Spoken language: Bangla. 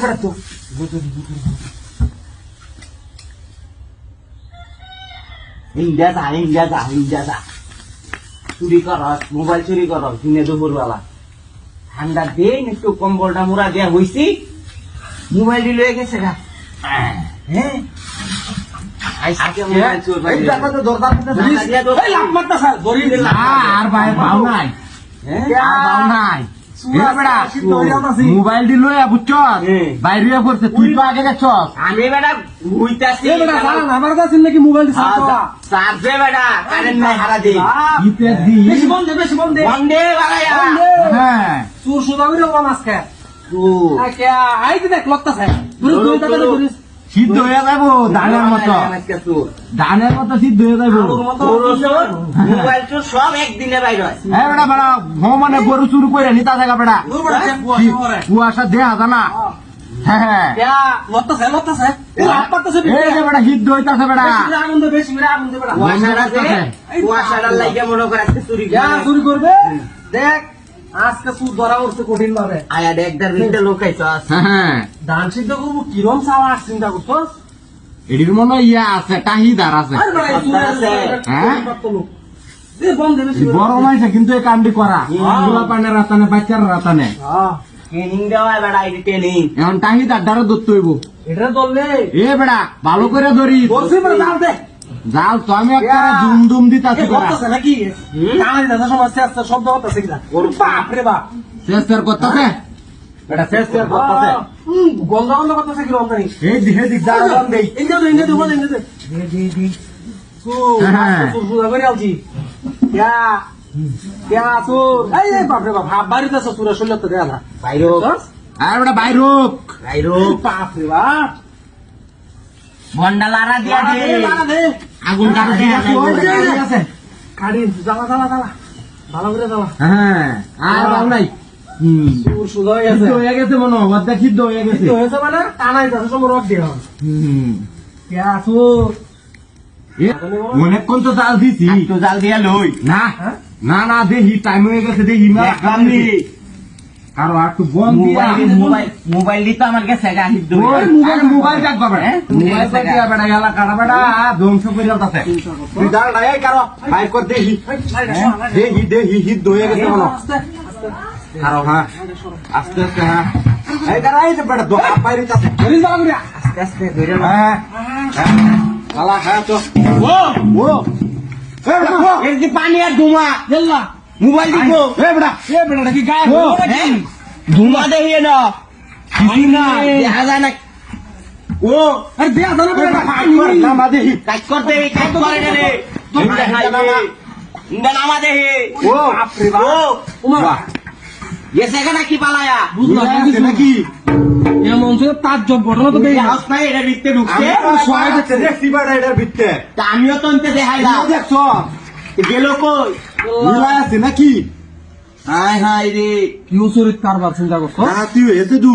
বেটা তো ইন্ডিয়া যা চুরি কর মোবাইল চুরি কর দিনে দুপুরবেলা ঠান্ডা দিন একটু কম্বলটা মুড়া দেয়া হইছি মোবাইল লয়ে গেছে গা হ্যাঁ মোবাইল দিল বুঝছ বাইরে পড়ছে তুই তো আগে গেছ আমি বেটা হইতাছি আমার কাছে নাকি মোবাইল চার্জে বেটা কারেন্ট নাই হারা দিন বেশি বন্ধ বন্ধে বাড়াইয়া হ্যাঁ চোর সোজা করে মাঝকে আইতে দেখ লগতাছে সিদ্ধ হয়ে যাবো ধানের মতো ধানের মতো সিদ্ধ হয়ে যাবো মোবাইল চোর সব একদিনে বাইর হয় হ্যাঁ বেটা বেড়া মানে গরু চুরি করে নিতা থাকা বেটা কুয়াশা দেয়া জানা হ্যাঁ লগতাছে এই যে বেটা সিদ্ধ হইতাছে বেটা আনন্দ বেশি আনন্দ বেটা কুয়াশাটার লাগিয়া মনে করে আজকে চুরি চুরি করবে দেখ আজকে চুর ধরা উঠছে কঠিন ভাবে আয়া একদার ভিতরে লোক আইছস হ্যাঁ ধান সিদ্ধ করবো কিরম চাওয়া চিন্তা করছস এটির মনে ইয়া আছে টাহিদার আছে হ্যাঁ বড় মাইছে কিন্তু এই কামটি করা গোলা পানের রাতানে বাচ্চার রাতানে ট্রেনিং দেওয়া বেড়া এই ট্রেনিং এখন টাহিদার দ্বারা ধরতে হইব এটা ধরলে এ বেড়া ভালো করে ধরি বলছি বেড়া জাল দে জাল তো আমি একটা দুম দুম দিতাছি করা করতেছে নাকি কামাই দাদা সমস্যা আছে শব্দ করতেছে কিনা ওর বাপ রে বাপ শেষ করতেছে বেটা শেষ করতেছে গন্ধ গন্ধ করতেছে কি রকম জানি এই দিকে দিক জাল বন্ধ দেই ইন্দে সুদা করে আলছি क्या सुर बाप रे बाप हाफ बारी तसं सुर शोल्य तर द्याला বাইরো আর বেটা বাইরুক बाप रे बाप ভন্ডা লারা দিয়া দে আগুন কাটা দিয়া আছে काढी जाला जाला जाला ভালো করে जाला হ্যাঁ আর বাল নাই সুর সুদা হয়ে গেছে হয়ে গেছে মনে হয় অর্ধেক সিদ্ধ হয়ে গেছে হয়েছে মানে টানাই যাচ্ছে সময় রক দিয়া क्या সুর অনেকক্ষণ তো জাল দিছি তো জাল দিয়া লই না না না দেখি টাইম হয়ে গেছে দেখি কারো একটু বন দিয়া মোবাইল দিতে আমার কাছে মোবাইল দেখবা বেটা মোবাইল দিয়া বেটা গেলা কাটা বেটা ধ্বংস করে যাচ্ছে তুই জাল নাই কারো ফাইভ কর দেখি দেখি হিট হয়ে গেছে মনে কারো হ্যাঁ আস্তে আস্তে হ্যাঁ এই দাঁড়াই যে বেটা দোকা বাইরে যাচ্ছে আস্তে আস্তে ধরে হ্যাঁ আলা হ্যাঁ তো ও এর কি পানি আর ধুমা জেল্লা মোবাইল দিবো এ বেটা কি গায়ে ধুমা দেখিয়ে না কিছু না দেখা যায় না ও আরে দেয়া জানা বেটা নামা দেখি কাজ করতে কাজ করে রে ইন্দা নামা দেহি ও বাপরে বাপ উমা ये सेकंड की पालाया বুঝলা নাকি এমন সে তার জব ঘটনা তো দেই হাউস নাই এর ভিতরে ঢুকছে আমি সবাই দেখতে দেখছি বেটা এটার ভিতরে তা আমিও তো অন্তে দেখাইলাম দেখছো গেল কই মিলা আছে নাকি হাই হাই রে কি চরিত কারবার চিন্তা করছো তুই এতে দু